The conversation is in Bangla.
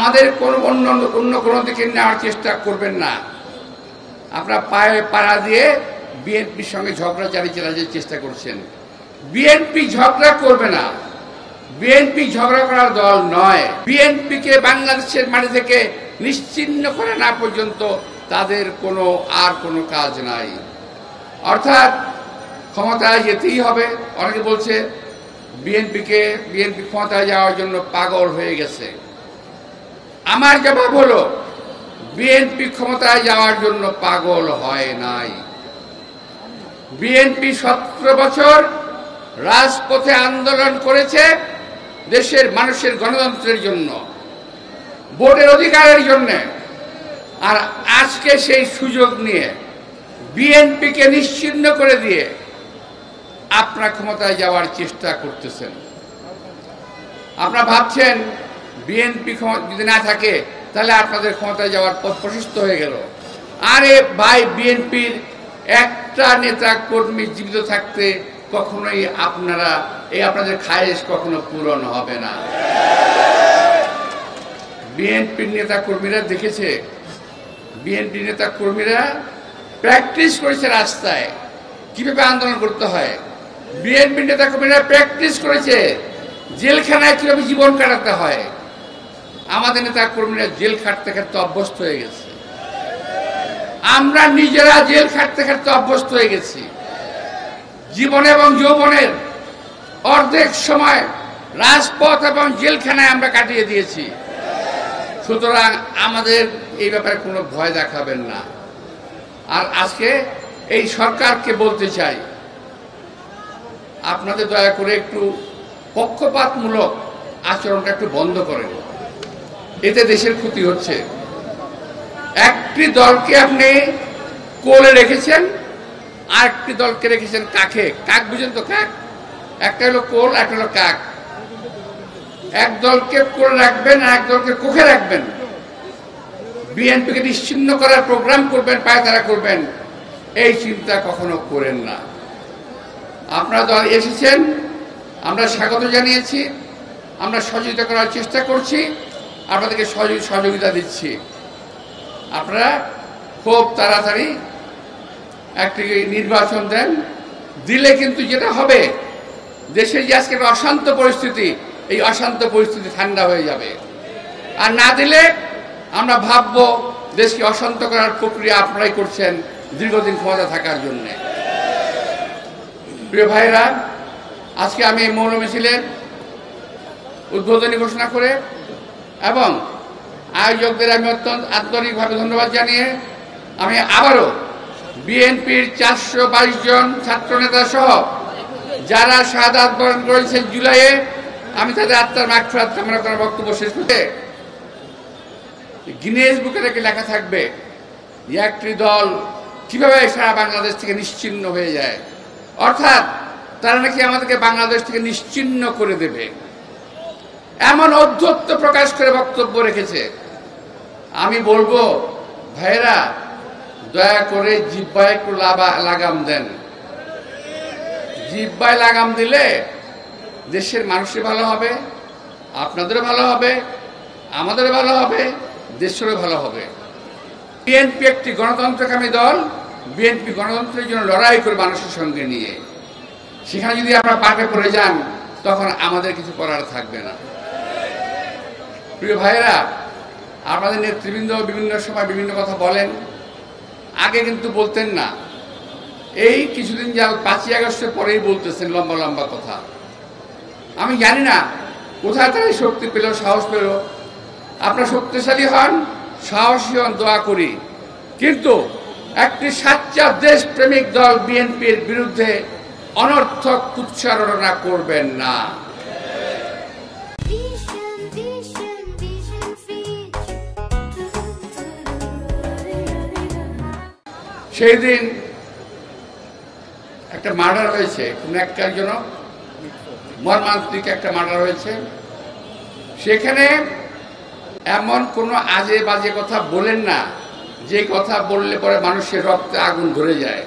আমাদের অন্য কোনো দিকে নেওয়ার চেষ্টা করবেন না। আপনারা পায়ে পাড়া দিয়ে বিএনপির সঙ্গে ঝগড়া চালিয়ে চেষ্টা করছেন। বিএনপি ঝগড়া করবে না, বিএনপি ঝগড়া করার দল নয়। বিএনপিকে বাংলাদেশের মাটি থেকে নিশ্চিহ্ন করা না পর্যন্ত তাদের আর কোনো কাজ নাই। অর্থাৎ ক্ষমতায় যেতেই হবে। অনেকে বলছে বিএনপি ক্ষমতায় যাওয়ার জন্য পাগল হয়ে গেছে। আমার জবাব হলো, বিএনপি ক্ষমতায় যাওয়ার জন্য পাগল হয় নাই। বিএনপি 17 বছর রাজপথে আন্দোলন করেছে দেশের মানুষের গণতন্ত্রের জন্য, ভোটের অধিকারের জন্য। আর আজকে সেই সুযোগ নিয়ে বিএনপিকে নিশ্চিহ্ন করে দিয়ে আপনারা ক্ষমতায় যাওয়ার চেষ্টা করতেছেন। আপনারা ভাবছেন বিএনপি যদি না থাকে তাহলে আপনাদের ক্ষমতায় যাওয়ার পথ প্রশস্ত হয়ে গেল। আরে ভাই, বিএনপির একটা নেতা কর্মী জীবিত থাকতে কখনোই আপনাদের খায়েশ কখনো পূরণ হবে না। বিএনপির নেতা কর্মীরা দেখেছে, বিএনপি নেতা কর্মীরা প্র্যাকটিস করেছে রাস্তায় কিভাবে আন্দোলন করতে হয়। বিএনপি নেতা কর্মীরা প্র্যাকটিস করেছে জেলখানায় কিভাবে জীবন কাটাতে হয়। আমাদের নেতা কর্মীরা জেল খাটতে খাটতে অভ্যস্ত হয়ে গেছে। আমরা নিজেরা জেল খাটতে খাটতে অভ্যস্ত হয়ে গেছি। জীবন এবং যৌবনের অর্ধেক সময় রাজপথ এবং জেলখানায় আমরা কাটিয়ে দিয়েছি। সুতরাং আমাদের এই ব্যাপারে কোনো ভয় দেখাবেন না। আর আজকে এই সরকারকে বলতে চাই, আপনাদের দয়া করে একটু পক্ষপাতমূলক আচরণটা একটু বন্ধ করেন। এতে দেশের ক্ষতি হচ্ছে। একটি দলকে আপনি কোলে রেখেছেন, আর একটি দলকে রেখেছেন কাকে। কাক বুঝেন তো? কাক একটা হলো কোল, একটা হলো কাক। এক দলকে কোলে রাখবেন আর এক দলকে কোখে রাখবেন। বিএনপিকে নিশ্চিহ্ন করার প্রোগ্রাম করবেন, পায়তারা করবেন, এই চিন্তা কখনো করেন না। আপনারা দল এসেছেন, আমরা স্বাগত জানিয়েছি, আমরা সহযোগিতা করার চেষ্টা করছি, আপনাদেরকে সহযোগিতা দিচ্ছি। আপনারা খুব তাড়াতাড়ি একটি নির্বাচন দেন। দিলে কিন্তু যেটা হবে, দেশের যে আজকে একটা অশান্ত পরিস্থিতি, এই অশান্ত পরিস্থিতি ঠান্ডা হয়ে যাবে। আর না দিলে আমরা ভাববো দেশকে অশান্ত করার প্রক্রিয়া আপনারাই করছেন দীর্ঘদিন ক্ষমতা থাকার জন্যে। প্রিয় ভাইরা, আজকে আমি এই মৌন মিছিলের উদ্বোধনী ঘোষণা করে এবং আয়োজকদের আমি অত্যন্ত আন্তরিকভাবে ধন্যবাদ জানিয়ে আমি আবারও বিএনপির 422 জন ছাত্রনেতা সহ যারা শাহাদাত বরণ করেছেন জুলাইয়ে, আমি তাদের আত্মার মাগফিরাত কামনা করার বক্তব্য শেষ করতে, গিনেস বুকে লেখা থাকবে একটি দল কিভাবে সারা বাংলাদেশ থেকে নিশ্চিহ্ন হয়ে যায়। অর্থাৎ তারা নাকি আমাদেরকে বাংলাদেশ থেকে নিশ্চিহ্ন করে দেবে, এমন ঔদ্ধত্য প্রকাশ করে বক্তব্য রেখেছে। আমি বলবো ভাইরা, দয়া করে জিহ্বায় একটু লাগাম দেন। জিহ্বায় লাগাম দিলে দেশের মানুষের ভালো হবে, আপনাদেরও ভালো হবে, আমাদেরও ভালো হবে, দেশেরও ভালো হবে। বিএনপি একটি গণতন্ত্রকামী দল। বিএনপি গণতন্ত্রের জন্য লড়াই করে মানুষের সঙ্গে নিয়ে, সেখানে যদি আপনারা পাটে পড়ে যান তখন আমাদের কিছু করার থাকবে না। প্রিয় ভাইরা, আপনাদের নেতৃবৃন্দ বিভিন্ন সময় বিভিন্ন কথা বলেন, আগে কিন্তু বলতেন না। এই কিছুদিন যা 5ই আগস্টের পরেই বলতেছেন লম্বা লম্বা কথা। আমি জানি না কোথায় তারা শক্তি পেল, সাহস পেল। আপনারা শক্তিশালী হন, সাহসী হন, দোয়া করি। কিন্তু একটি সাচ্চা দেশপ্রেমিক দল বিএনপির বিরুদ্ধে অনর্থক কুৎসারণা করবেন না। সেই দিন একটা মার্ডার হয়েছে, কোন একজন মর্মান্তিক একটা মার্ডার হয়েছে। সেখানে এমন কোনো আজে বাজে কথা বলেন না যে কথা বললে পরে মানুষের রক্তে আগুন ধরে যায়।